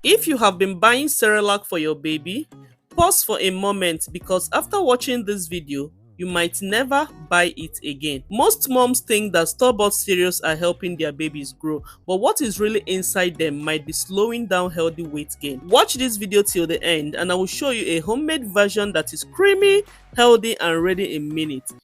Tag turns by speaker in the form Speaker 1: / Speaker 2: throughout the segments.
Speaker 1: If you have been buying Cerelac for your baby, pause for a moment because after watching this video, you might never buy it again. Most moms think that store-bought cereals are helping their babies grow, but what is really inside them might be slowing down healthy weight gain. Watch this video till the end and I will show you a homemade version that is creamy, healthy and ready in minutes.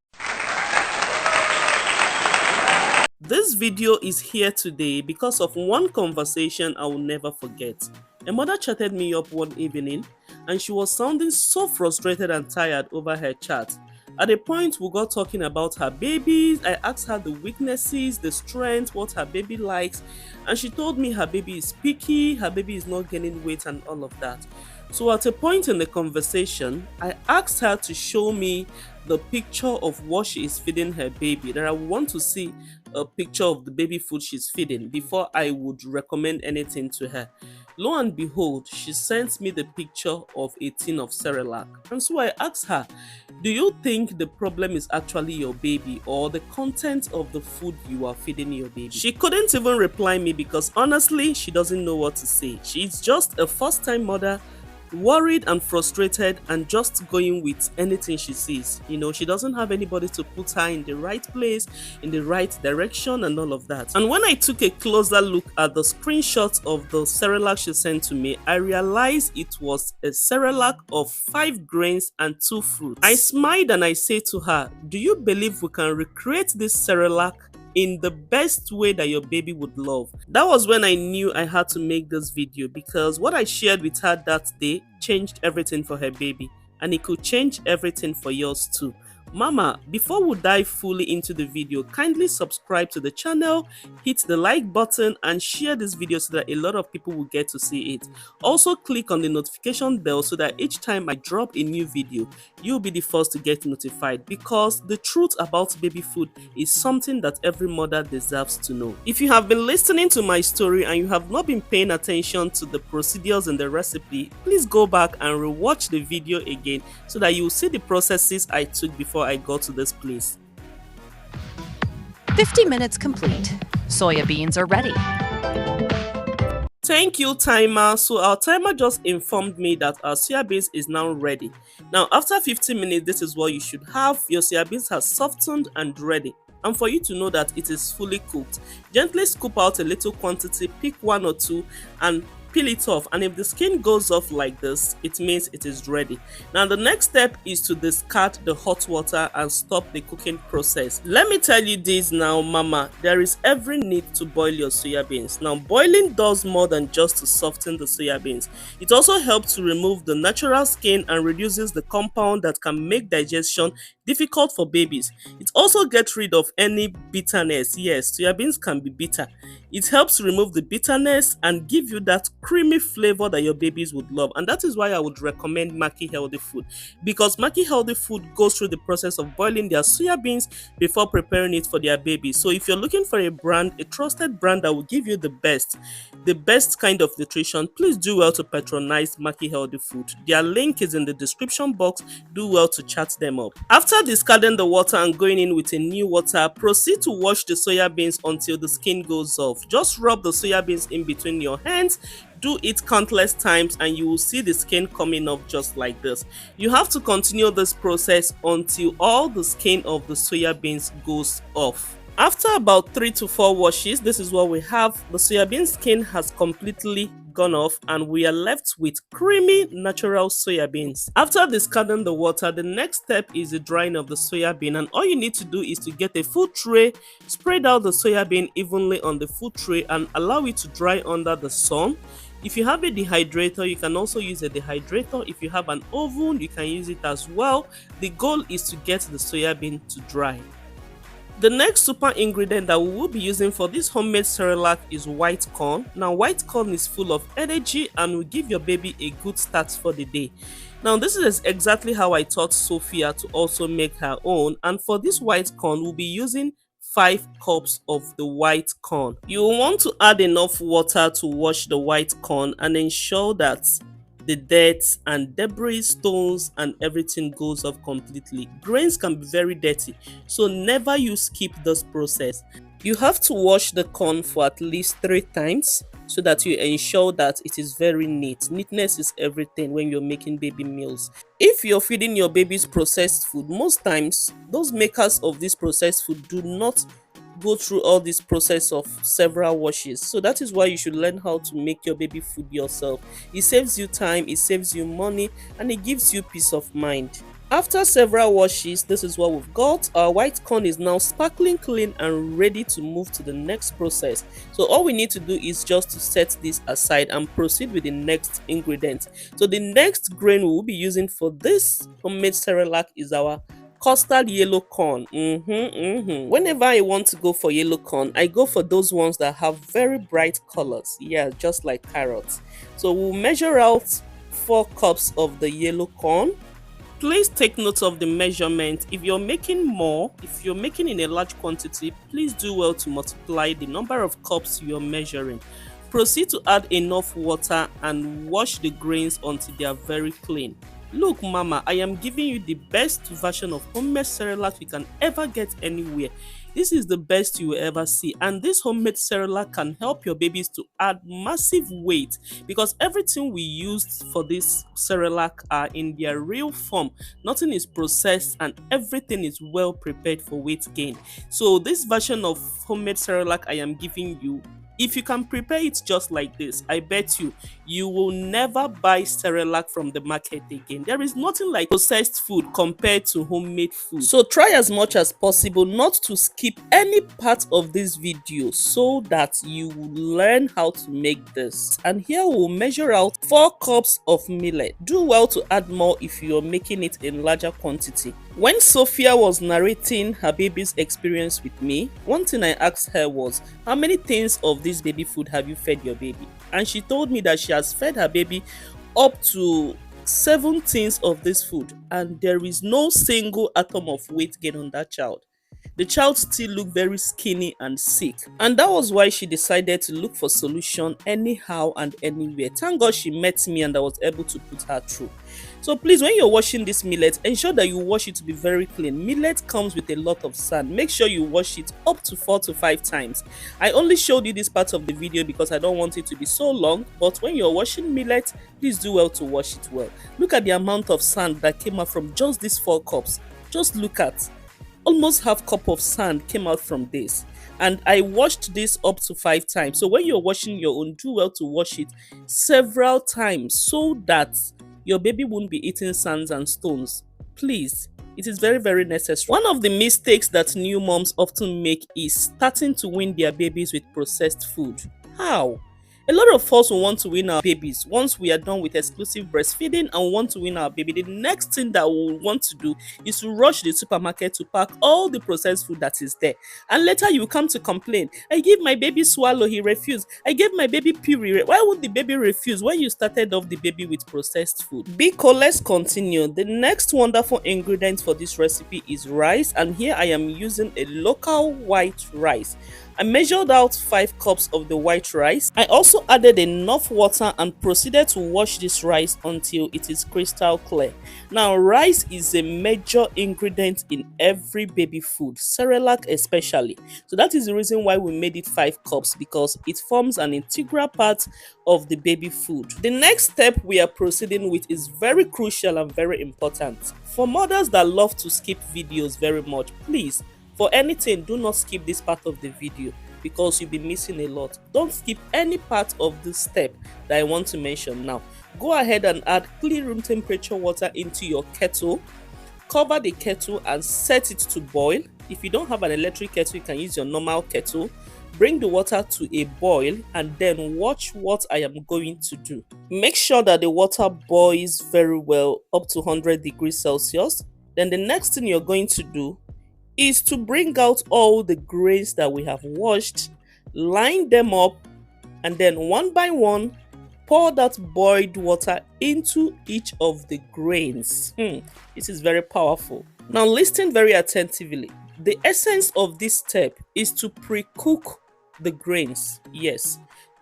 Speaker 1: This video is here today because of one conversation I will never forget. A mother chatted me up one evening and she was sounding so frustrated and tired over her chat. At a point we got talking about her babies. I asked her the weaknesses, the strengths, what her baby likes, and she told me her baby is picky, her baby is not gaining weight and all of that. So at a point in the conversation, I asked her to show me the picture of what she is feeding her baby, that I want to see a picture of the baby food she's feeding before I would recommend anything to her. Lo and behold, she sent me the picture of a tin of Cerelac. And so I asked her, do you think the problem is actually your baby or the content of the food you are feeding your baby? She couldn't even reply me because honestly, she doesn't know what to say. She's just a first-time mother, worried and frustrated and just going with anything she sees. You know, she doesn't have anybody to put her in the right place, in the right direction and all of that. And when I took a closer look at the screenshots of the Cerelac she sent to me, I realized it was a Cerelac of 5 grains and 2 fruits. I smiled and I said to her, do you believe we can recreate this Cerelac in the best way that your baby would love? That was when I knew I had to make this video because what I shared with her that day changed everything for her baby, and it could change everything for yours too. Mama, before we dive fully into the video, kindly subscribe to the channel, hit the like button and share this video so that a lot of people will get to see it. Also click on the notification bell so that each time I drop a new video, you'll be the first to get notified, because the truth about baby food is something that every mother deserves to know. If you have been listening to my story and you have not been paying attention to the procedures and the recipe, please go back and rewatch the video again so that you will see the processes I took before I got to this place.
Speaker 2: 50 minutes complete. Soya beans are ready.
Speaker 1: Thank you, timer. So our timer just informed me that our soya beans is now ready. Now after 15 minutes, this is what you should have. Your soya beans has softened and ready. And for you to know that it is fully cooked, gently scoop out a little quantity, pick 1 or 2 and peel it off, and if the skin goes off like this, it means it is ready. Now the next step is to discard the hot water and stop the cooking process. Let me tell you this now, mama, there is every need to boil your soya beans. Now boiling does more than just to soften the soya beans. It also helps to remove the natural skin and reduces the compound that can make digestion difficult for babies. It also gets rid of any bitterness. Yes, soya beans can be bitter. It helps to remove the bitterness and give you that creamy flavor that your babies would love. And that is why I would recommend Maki Healthy Food, because Maki Healthy Food goes through the process of boiling their soya beans before preparing it for their babies. So if you're looking for a brand, a trusted brand that will give you the best kind of nutrition, please do well to patronize Maki Healthy Food. Their link is in the description box. Do well to chat them up. After discarding the water and going in with a new water, proceed to wash the soya beans until the skin goes off. Just rub the soya beans in between your hands. Do it countless times and you will see the skin coming off just like this. You have to continue this process until all the skin of the soya beans goes off. After about 3 to 4 washes, this is what we have. The soya bean skin has completely gone off and we are left with creamy natural soya beans. After discarding the water, the next step is the drying of the soya bean, and all you need to do is to get a food tray, spread out the soya bean evenly on the food tray and allow it to dry under the sun. If you have a dehydrator, you can also use a dehydrator. If you have an oven, you can use it as well. The goal is to get the soya bean to dry. The next super ingredient that we will be using for this homemade Cerelac is white corn. Now white corn is full of energy and will give your baby a good start for the day. Now this is exactly how I taught Sophia to also make her own, and for this white corn we'll be using 5 cups of the white corn. You will want to add enough water to wash the white corn and ensure that the dirt and debris, stones and everything goes off completely. Grains can be very dirty, so never skip this process. You have to wash the corn for at least 3 times. so that you ensure that it is very neat. Neatness is everything when you're making baby meals. If you're feeding your babies processed food, most times those makers of this processed food do not go through all this process of several washes. So that is why you should learn how to make your baby food yourself. It saves you time, it saves you money, and it gives you peace of mind. After several washes, this is what we've got. Our white corn is now sparkling clean and ready to move to the next process. So all we need to do is just to set this aside and proceed with the next ingredient. So the next grain we will be using for this homemade Cerelac is our custard yellow corn. Whenever I want to go for yellow corn, I go for those ones that have very bright colors. Yeah, just like carrots. So we'll measure out 4 cups of the yellow corn. Please take note of the measurement. If you're making more, if you're making in a large quantity, please do well to multiply the number of cups you're measuring. Proceed to add enough water and wash the grains until they are very clean. Look, mama, I am giving you the best version of homemade Cerelac you can ever get anywhere. This is the best you will ever see, and this homemade Cerelac can help your babies to add massive weight because everything we used for this Cerelac are in their real form. Nothing is processed and everything is well prepared for weight gain. So this version of homemade Cerelac I am giving you, if you can prepare it just like this, I bet you will never buy Cerelac from the market again. There is nothing like processed food compared to homemade food. So try as much as possible not to skip any part of this video so that you will learn how to make this. And here we'll measure out 4 cups of millet. Do well to add more if you're making it in larger quantity. When Sophia was narrating her baby's experience with me, one thing I asked her was, how many things of this baby food have you fed your baby? And she told me that she has fed her baby up to 7 tins of this food, and there is no single atom of weight gain on that child. The child still looked very skinny and sick, and that was why she decided to look for solution anyhow and anywhere. Thank God she met me and I was able to put her through. So please, when you're washing this millet, ensure that you wash it to be very clean. Millet comes with a lot of sand. Make sure you wash it up to 4 to 5 times. I only showed you this part of the video because I don't want it to be so long, but when you're washing millet, please do well to wash it well. Look at the amount of sand that came out from just these 4 cups. Just look at. Almost half cup of sand came out from this, and I washed this up to 5 times. So when you're washing your own, do well to wash it several times so that your baby won't be eating sands and stones. Please, it is very, very necessary. One of the mistakes that new moms often make is starting to win their babies with processed food. How? A lot of us will want to win our babies once we are done with exclusive breastfeeding and want to win our baby. The next thing that we'll want to do is to rush the supermarket to pack all the processed food that is there. And later you come to complain, I gave my baby swallow, he refused. I gave my baby puree. Why would the baby refuse when you started off the baby with processed food? Biko, let's continue. The next wonderful ingredient for this recipe is rice, and here I am using a local white rice. I measured out 5 cups of the white rice. I also added enough water and proceeded to wash this rice until it is crystal clear. Now, rice is a major ingredient in every baby food, Cerelac especially. So that is the reason why we made it 5 cups, because it forms an integral part of the baby food. The next step we are proceeding with is very crucial and very important. For mothers that love to skip videos very much, please, for anything, do not skip this part of the video because you'll be missing a lot. Don't skip any part of this step that I want to mention now. Go ahead and add clean room temperature water into your kettle. Cover the kettle and set it to boil. If you don't have an electric kettle, you can use your normal kettle. Bring the water to a boil and then watch what I am going to do. Make sure that the water boils very well up to 100 degrees Celsius. Then the next thing you're going to do is to bring out all the grains that we have washed, line them up, and then one by one, pour that boiled water into each of the grains. This is very powerful. Now listen very attentively. The essence of this step is to pre-cook the grains. Yes,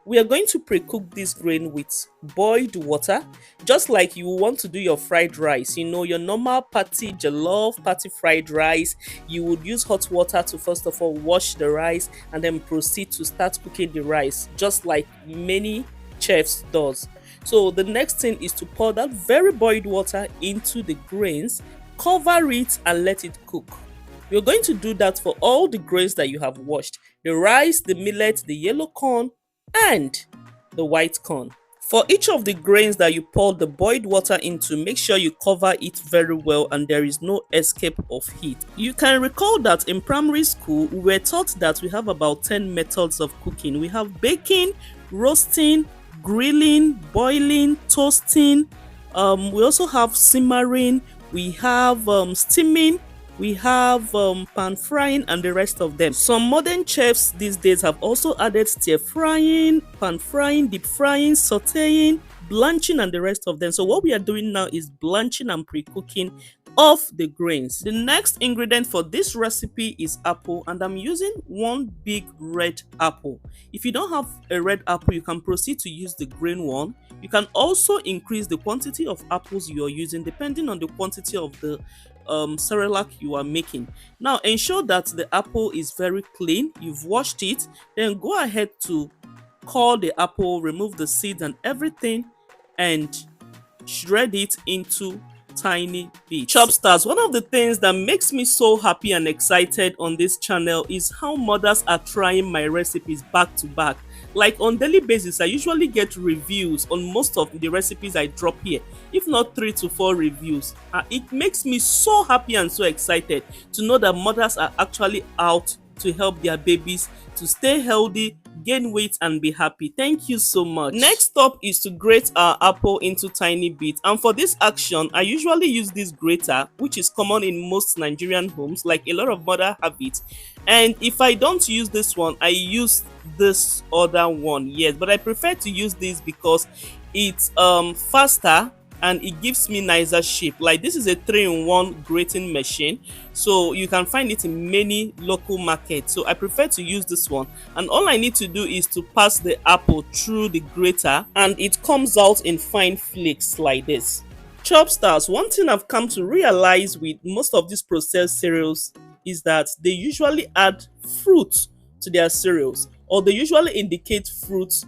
Speaker 1: we are going to pre-cook this grain with boiled water, just like you want to do your fried rice. You know, your normal party jollof, party fried rice, you would use hot water to first of all wash the rice and then proceed to start cooking the rice, just like many chefs does. So the next thing is to pour that very boiled water into the grains, cover it and let it cook. You're going to do that for all the grains that you have washed: the rice, the millet, the yellow corn, and the white corn. For each of the grains that you pour the boiled water into, make sure you cover it very well and there is no escape of heat. You can recall that in primary school, we were taught that we have about 10 methods of cooking. We have baking, roasting, grilling, boiling, toasting. We also have simmering, we have steaming, we have pan frying, and the rest of them. Some modern chefs these days have also added stir frying, pan frying, deep frying, sauteing, blanching, and the rest of them. So what we are doing now is blanching and pre-cooking of the grains. The next ingredient for this recipe is apple, and I'm using one big red apple. If you don't have a red apple, you can proceed to use the green one. You can also increase the quantity of apples you are using depending on the quantity of the Cerelac you are making. Now ensure that the apple is very clean, you've washed it, then go ahead to core the apple, remove the seeds and everything, and shred it into tiny bits. Chopstars, one of the things that makes me so happy and excited on this channel is how mothers are trying my recipes back to back. Like on daily basis, I usually get reviews on most of the recipes I drop here, if not 3 to 4 reviews. It makes me so happy and so excited to know that mothers are actually out to help their babies to stay healthy, gain weight, and be happy. Thank you so much. Next up is to grate our apple into tiny bits, and for this action I usually use this grater, which is common in most Nigerian homes. Like a lot of mothers have it, and if I don't use this one, I use this other one. Yes, but I prefer to use this because it's faster and it gives me nicer shape. Like this is a 3-in-1 grating machine, so you can find it in many local markets. So I prefer to use this one, and all I need to do is to pass the apple through the grater and it comes out in fine flakes like this. Chopstars, one thing I've come to realize with most of these processed cereals is that they usually add fruit to their cereals, or they usually indicate fruits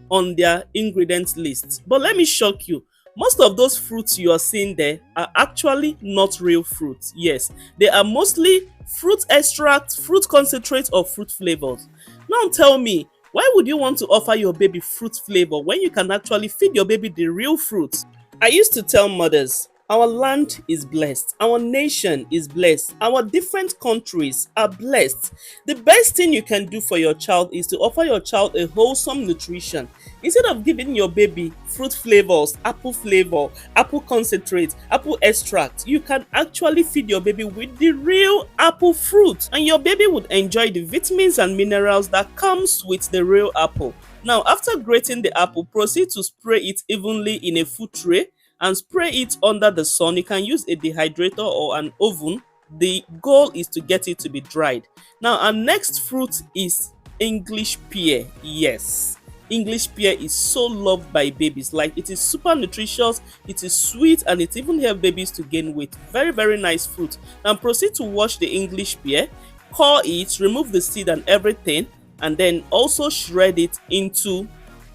Speaker 1: on their ingredients list. But let me shock you, most of those fruits you are seeing there are actually not real fruits. Yes, they are mostly fruit extracts, fruit concentrates, or fruit flavors. Now tell me, why would you want to offer your baby fruit flavor when you can actually feed your baby the real fruits? I used to tell mothers, our land is blessed, our nation is blessed, our different countries are blessed. The best thing you can do for your child is to offer your child a wholesome nutrition. Instead of giving your baby fruit flavors, apple flavor, apple concentrate, apple extract, you can actually feed your baby with the real apple fruit, and your baby would enjoy the vitamins and minerals that comes with the real apple. Now, after grating the apple, proceed to spray it evenly in a food tray and spray it under the sun. You can use a dehydrator or an oven. The goal is to get it to be dried. Now, our next fruit is English pear. Yes, English pear is so loved by babies. Like, it is super nutritious, it is sweet, and it even helps babies to gain weight. Very, very nice fruit. Now proceed to wash the English pear, core it, remove the seed and everything, and then also shred it into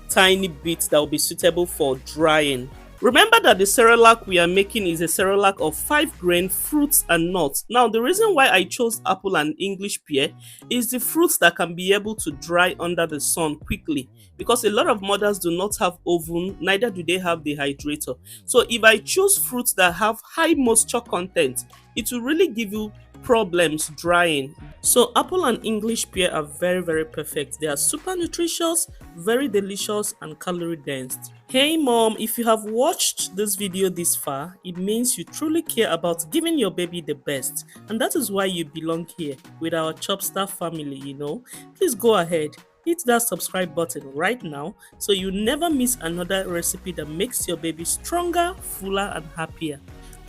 Speaker 1: tiny bits that will be suitable for drying. Remember that the Cerelac we are making is a Cerelac of 5-grain fruits and nuts. Now, the reason why I chose apple and English pear is the fruits that can be able to dry under the sun quickly, because a lot of mothers do not have oven, neither do they have the hydrator. So if I choose fruits that have high moisture content, it will really give you problems drying. So apple and English pear are very, very perfect. They are super nutritious, very delicious, and calorie dense. Hey mom, if you have watched this video this far, it means you truly care about giving your baby the best, and that is why you belong here with our Chopstar family, you know. Please go ahead, hit that subscribe button right now so you never miss another recipe that makes your baby stronger, fuller, and happier.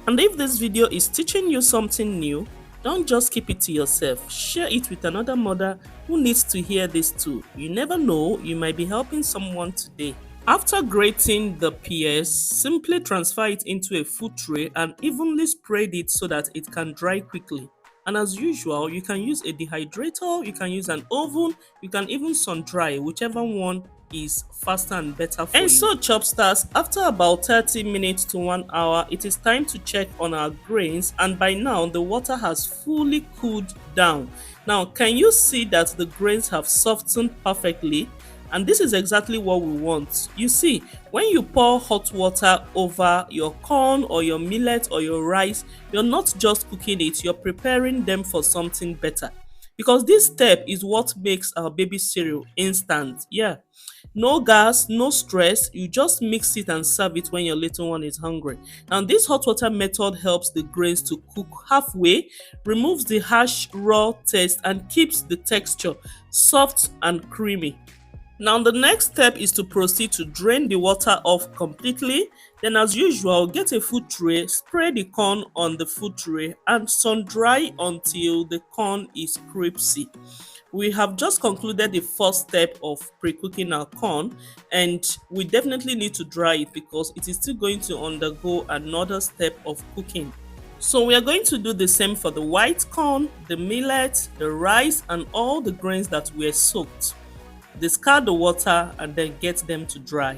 Speaker 1: And if this video is teaching you something new, Don't just keep it to yourself, share it with another mother who needs to hear this too. You never know, you might be helping someone today. After grating the pears, simply transfer it into a food tray and evenly spread it so that it can dry quickly. And as usual, you can use a dehydrator, you can use an oven, you can even sun dry, whichever one is faster and better for you. And so chopsters, after about 30 minutes to 1 hour, it is time to check on our grains, and by now the water has fully cooled down. Now, can you see that the grains have softened perfectly? And this is exactly what we want. You see, when you pour hot water over your corn or your millet or your rice, you're not just cooking it, you're preparing them for something better. Because this step is what makes our baby cereal instant. Yeah. No gas, no stress, you just mix it and serve it when your little one is hungry. And this hot water method helps the grains to cook halfway, removes the harsh raw taste, and keeps the texture soft and creamy. Now the next step is to proceed to drain the water off completely. Then as usual, get a food tray, spray the corn on the food tray and sun dry until the corn is crispy. We have just concluded the first step of pre-cooking our corn, and we definitely need to dry it because it is still going to undergo another step of cooking. So we are going to do the same for the white corn, the millet, the rice, and all the grains that were soaked. Discard the water and then get them to dry.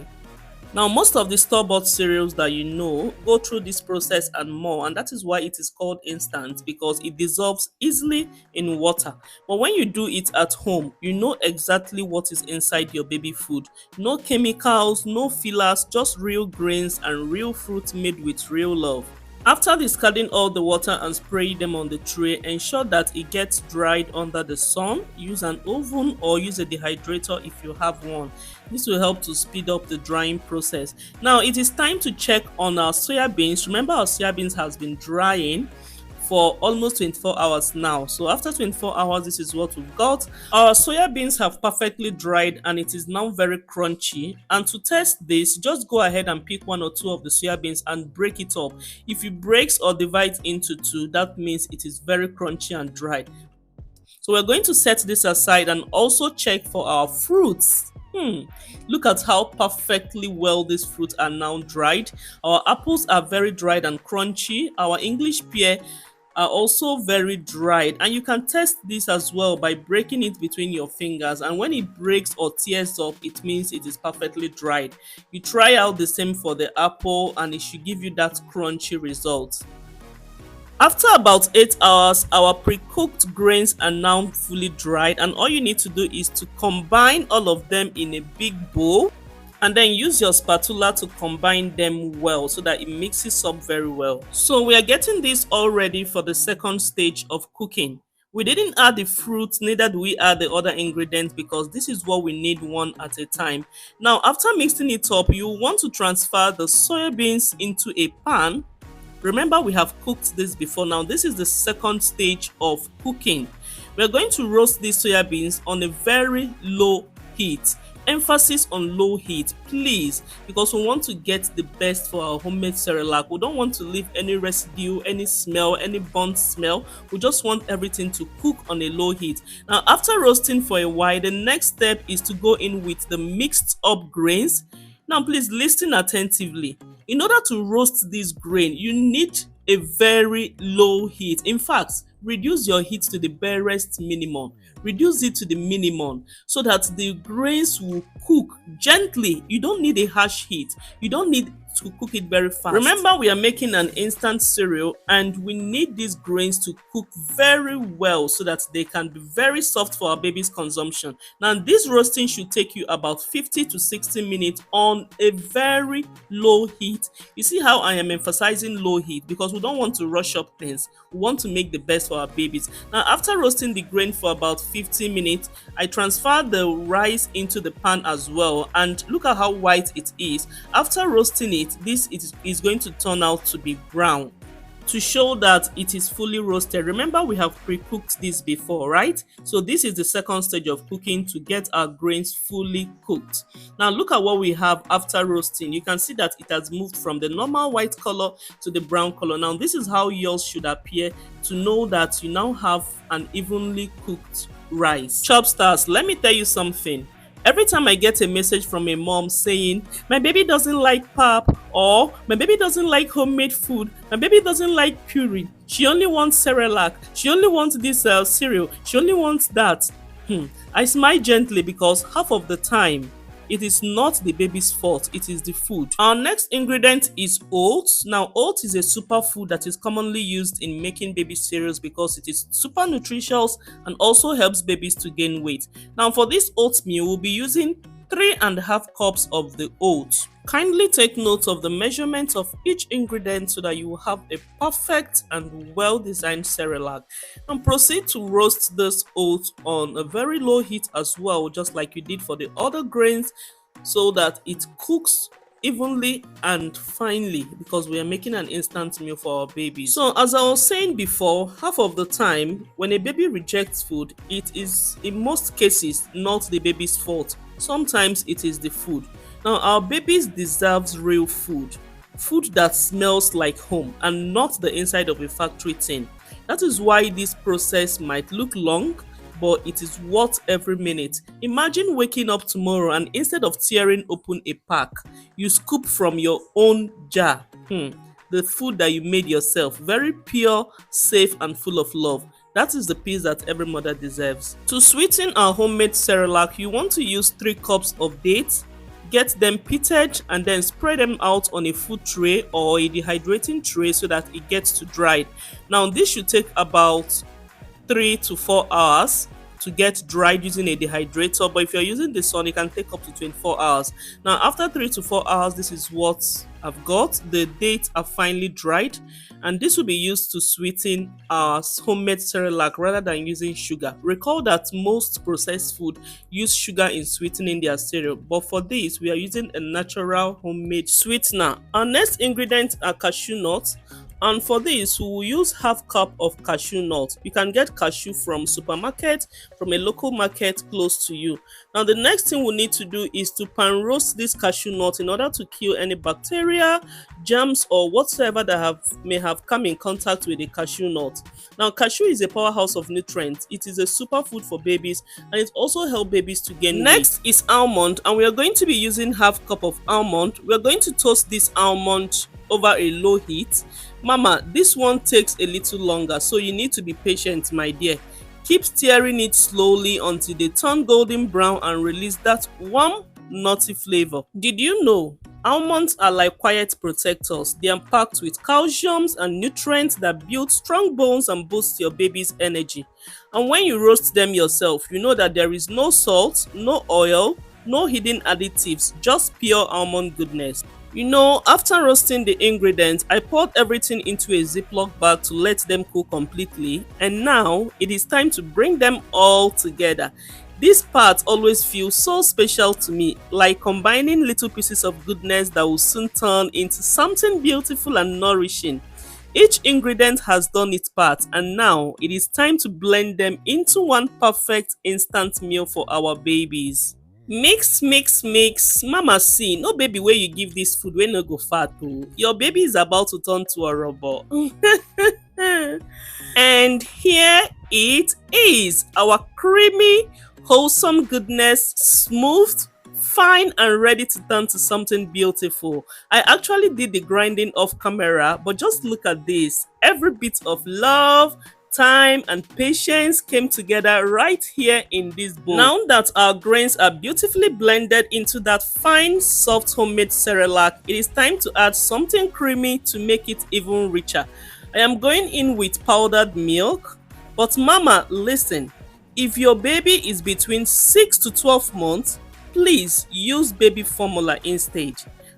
Speaker 1: Now, most of the store-bought cereals that you know go through this process and more, and that is why it is called instant, because it dissolves easily in water. But when you do it at home, you know exactly what is inside your baby food. No chemicals, no fillers, just real grains and real fruit made with real love. After discarding all the water and spraying them on the tray, ensure that it gets dried under the sun. Use an oven or use a dehydrator if you have one. This will help to speed up the drying process. Now it is time to check on our soya beans. Remember, our soya beans has been drying for almost 24 hours now. So after 24 hours, this is what we've got. Our soya beans have perfectly dried and it is now very crunchy. And to test this, just go ahead and pick one or two of the soya beans and break it up. If it breaks or divides into two, that means it is very crunchy and dried. So we're going to set this aside and also check for our fruits. Look at how perfectly well these fruits are now dried. Our apples are very dried and crunchy. Our English pear are also very dried, and you can test this as well by breaking it between your fingers, and when it breaks or tears up, it means it is perfectly dried. You try out the same for the apple and it should give you that crunchy result. After about 8 hours, our pre-cooked grains are now fully dried, and all you need to do is to combine all of them in a big bowl and then use your spatula to combine them well so that it mixes up very well. So we are getting this all ready for the second stage of cooking. We didn't add the fruits, neither do we add the other ingredients, because this is what we need one at a time. Now after mixing it up, you want to transfer the soybeans into a pan. Remember, we have cooked this before. Now this is the second stage of cooking. We're going to roast these soya beans on a very low heat. Emphasis on low heat, please, because we want to get the best for our homemade Cerelac. We don't want to leave any residue, any smell, any burnt smell. We just want everything to cook on a low heat. Now after roasting for a while, the next step is to go in with the mixed up grains. Now please listen attentively. In order to roast this grain, you need a very low heat. In fact, reduce your heat to the barest minimum. Reduce it to the minimum so that the grains will cook gently. You don't need a harsh heat. You don't need to cook it very fast. Remember, we are making an instant cereal and we need these grains to cook very well so that they can be very soft for our baby's consumption. Now this roasting should take you about 50 to 60 minutes on a very low heat. You see how I am emphasizing low heat, because we don't want to rush up things. We want to make the best for our babies. Now after roasting the grain for about 15 minutes, I transferred the rice into the pan as well, and look at how white it is. After roasting it, this is going to turn out to be brown. to show that it is fully roasted. Remember, we have pre-cooked this before, right? So this is the second stage of cooking to get our grains fully cooked. Now look at what we have after roasting. You can see that it has moved from the normal white color to the brown color. Now this is how yours should appear to know that you now have an evenly cooked rice. Chopstars, let me tell you something. Every time I get a message from a mom saying, my baby doesn't like pap, or my baby doesn't like homemade food, my baby doesn't like puree, she only wants Cerelac, she only wants this cereal, she only wants that. I smile gently because half of the time, it is not the baby's fault, it is the food. Our next ingredient is oats. Now, oats is a superfood that is commonly used in making baby cereals because it is super nutritious and also helps babies to gain weight. Now, for this oatmeal, we'll be using 3.5 cups of the oats. Kindly take note of the measurements of each ingredient so that you will have a perfect and well-designed Cerelac. And proceed to roast this oats on a very low heat as well, just like you did for the other grains, so that it cooks evenly and finely, because we are making an instant meal for our babies. So as I was saying before, half of the time when a baby rejects food, it is in most cases not the baby's fault. Sometimes it is the food. Now our babies deserves real food, food that smells like home and not the inside of a factory tin. That is why this process might look long, but it is worth every minute. Imagine waking up tomorrow and instead of tearing open a pack, you scoop from your own jar. The food that you made yourself, very pure, safe and full of love. That is the peace that every mother deserves. To sweeten our homemade Cerelac, you want to use 3 cups of dates. Get them pitted and then spread them out on a food tray or a dehydrating tray so that it gets to dry. Now this should take about 3 to 4 hours to get dried using a dehydrator, but if you're using the sun, it can take up to 24 hours. Now after 3 to 4 hours, this is what I've got. The dates are finely dried, and this will be used to sweeten our homemade Cerelac rather than using sugar. Recall that most processed food use sugar in sweetening their cereal, but for this we are using a natural homemade sweetener. Our next ingredient are cashew nuts. And for this, we will use half cup of cashew nut. You can get cashew from supermarket, from a local market close to you. Now the next thing we need to do is to pan roast this cashew nut in order to kill any bacteria, germs or whatsoever that may have come in contact with the cashew nut. Now cashew is a powerhouse of nutrients. It is a superfood for babies and it also helps babies to gain weight. Next is almond, and we are going to be using half cup of almond. We are going to toast this almond over a low heat. Mama, this one takes a little longer, so you need to be patient, my dear. Keep stirring it slowly until they turn golden brown and release that warm, nutty flavor. Did you know almonds are like quiet protectors? They are packed with calcium and nutrients that build strong bones and boost your baby's energy. And when you roast them yourself, you know that there is no salt, no oil, no hidden additives, just pure almond goodness. You know, after roasting the ingredients, I poured everything into a Ziploc bag to let them cool completely, and now it is time to bring them all together. This part always feels so special to me, like combining little pieces of goodness that will soon turn into something beautiful and nourishing. Each ingredient has done its part, and now it is time to blend them into one perfect instant meal for our babies. Mix, mix, mix. Mama see, no baby wey you give this food wey no go fat o. Your baby is about to turn to a robot. And here it is, our creamy, wholesome goodness, smooth, fine and ready to turn to something beautiful. I actually did the grinding off camera, but just look at this. Every bit of love, time and patience came together right here in this bowl. Now that our grains are beautifully blended into that fine, soft homemade Cerelac, it is time to add something creamy to make it even richer. I am going in with powdered milk, but mama, listen, if your baby is between 6 to 12 months, please use baby formula instead.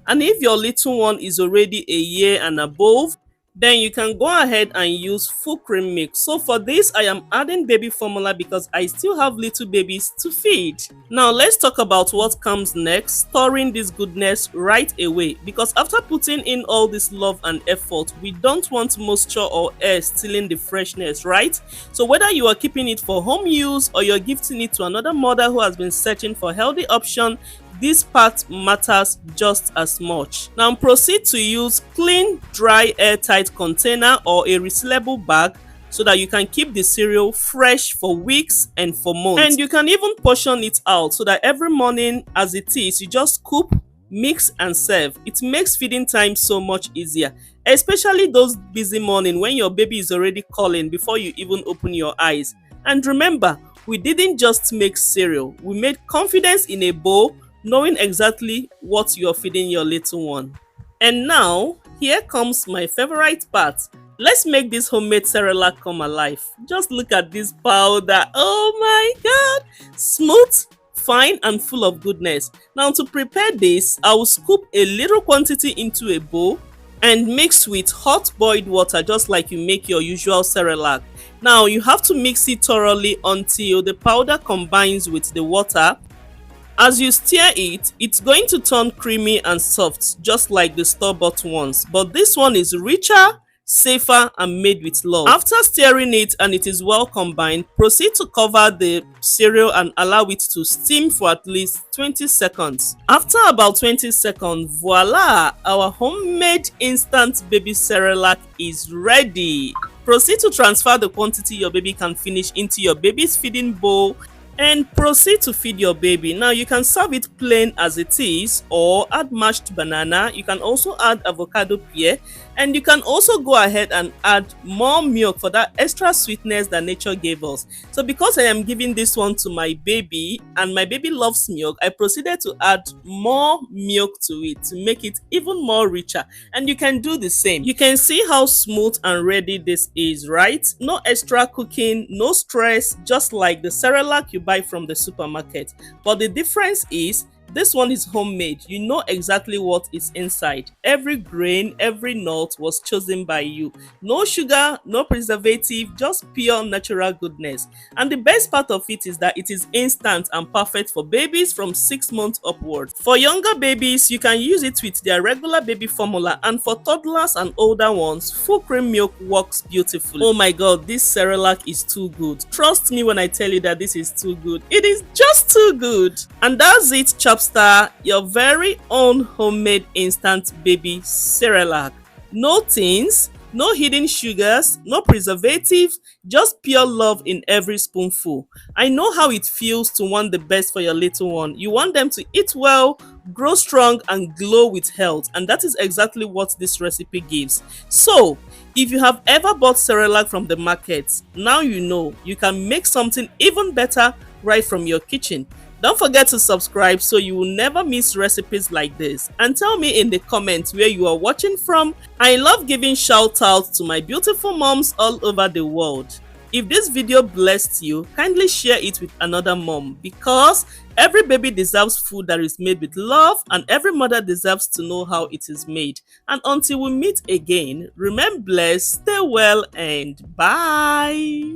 Speaker 1: And if your little one is already a year and above, Then you can go ahead and use full cream milk. So for this, I am adding baby formula because I still have little babies to feed. Now let's talk about what comes next, storing this goodness right away, because after putting in all this love and effort, we don't want moisture or air stealing the freshness, right? So whether you are keeping it for home use or you're gifting it to another mother who has been searching for healthy option, this part matters just as much. Now proceed to use clean, dry, airtight container or a resealable bag so that you can keep the cereal fresh for weeks and for months. And you can even portion it out so that every morning as it is, you just scoop, mix and serve. It makes feeding time so much easier, especially those busy mornings when your baby is already calling before you even open your eyes. And remember, we didn't just make cereal, we made confidence in a bowl, knowing exactly what you're feeding your little one. And now, here comes my favorite part. Let's make this homemade Cerelac come alive. Just look at this powder. Oh my god! Smooth, fine and full of goodness. Now to prepare this, I will scoop a little quantity into a bowl and mix with hot boiled water just like you make your usual Cerelac. Now you have to mix it thoroughly until the powder combines with the water. As you stir it, it's going to turn creamy and soft just like the store-bought ones, but this one is richer, safer and made with love. After stirring it and it is well combined, proceed to cover the cereal and allow it to steam for at least 20 seconds. After about 20 seconds, voila! Our homemade instant baby Cerelac is ready. Proceed to transfer the quantity your baby can finish into your baby's feeding bowl and proceed to feed your baby. Now you can serve it plain as it is or add mashed banana. You can also add avocado pear, and you can also go ahead and add more milk for that extra sweetness that nature gave us. So because I am giving this one to my baby and my baby loves milk, I proceeded to add more milk to it to make it even more richer, and you can do the same. You can see how smooth and ready this is, right? No extra cooking, no stress, just like the Cerelac you buy from the supermarket. But the difference is this one is homemade. You know exactly what is inside. Every grain, every nut was chosen by you. No sugar, no preservative, just pure natural goodness. And the best part of it is that it is instant and perfect for babies from 6 months upward. For younger babies, you can use it with their regular baby formula, and for toddlers and older ones, full cream milk works beautifully. Oh my god, this Cerelac is too good. Trust me when I tell you that this is too good. It is just too good. And that's it, Chubstar, your very own homemade instant baby Cerelac. No thins, no hidden sugars, no preservatives, just pure love in every spoonful. I know how it feels to want the best for your little one. You want them to eat well, grow strong and glow with health, and that is exactly what this recipe gives. So if you have ever bought Cerelac from the market, now you know you can make something even better right from your kitchen. Don't forget to subscribe so you will never miss recipes like this, and tell me in the comments where you are watching from. I love giving shout outs to my beautiful moms all over the world. If this video blessed you, kindly share it with another mom, because every baby deserves food that is made with love, and every mother deserves to know how it is made. And until we meet again, remain blessed, stay well and bye.